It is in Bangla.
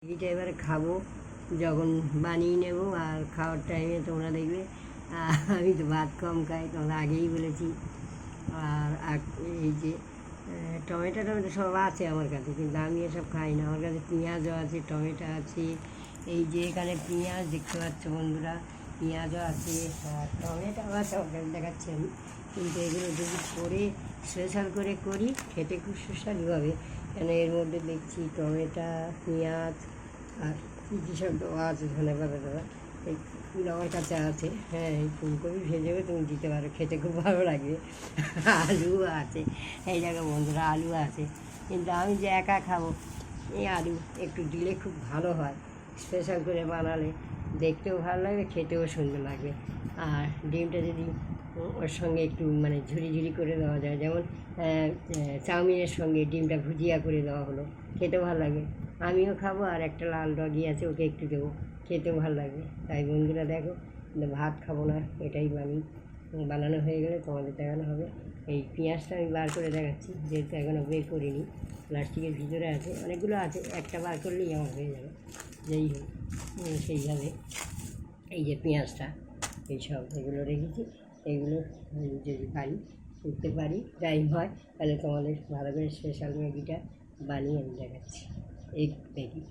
ম্যাগিটা এবারে খাবো যখন বানিয়ে নেব, আর খাওয়ার টাইমে তোমরা দেখবে আমি তো ভাত কম খাই, তোমরা আগেই বলেছি। আর এই যে টমেটো সব আছে আমার কাছে, কিন্তু আমি এসব খাই না। আমার কাছে পেঁয়াজও আছে, টমেটো আছে, এই যে এখানে পেঁয়াজ দেখতে পাচ্ছ বন্ধুরা, পেঁয়াজও আছে আর টমেটো আছে আমার কাছে, দেখাচ্ছি আমি। কিন্তু এগুলো যদি করে স্পেশাল করে করি খেতে খুব সুস্বাদু হবে, কেন এর মধ্যে দেখছি টমেটো, পেঁয়াজ আর কী কী সব দেওয়া আছে, ধনে পাতা দেওয়া। এইগুলো আমার কাছে আছে। হ্যাঁ, এই ফুলকপি ভেজেও তুমি দিতে পারো, খেতে খুব ভালো লাগবে। আলুও আছে, এই জায়গায় বন্ধুরা আলু আছে, কিন্তু আমি যে একা খাবো, এই আলু একটু দিলে খুব ভালো হয়। স্পেশাল করে বানালে দেখতেও ভালো লাগবে, খেতেও সুন্দর লাগবে। আর ডিমটা যদি ওর সঙ্গে একটু মানে ঝুরি ঝুরি করে দেওয়া যায়, যেমন চাউমিনের সঙ্গে ডিমটা ভুজিয়া করে দেওয়া হলো, খেতেও ভালো লাগবে। আমিও খাবো, আর একটা লাল ডগি আছে, ওকে একটু দেবো, খেতেও ভালো লাগবে। তাই বন্ধুরা দেখো, ভাত খাবো না, এটাই বানানো হয়ে গেলে তোমাদের দেখানো হবে। এই পেঁয়াজটা আমি বার করে দেখাচ্ছি, যেহেতু এখনও বের করিনি, প্লাস্টিকের ভিতরে আছে, অনেকগুলো আছে, একটা বার করলেই আমার হয়ে যাবে। যেই হোক, সেইভাবে এই যে পেঁয়াজটা, এইসব এগুলো রেখেছি, এগুলো যদি পারি করতে পারি, টাইম হয়, তাহলে তোমাদের ভালো করে স্পেশাল ম্যাগিটা বানিয়ে আমি দেখাচ্ছি। Egg Maggi.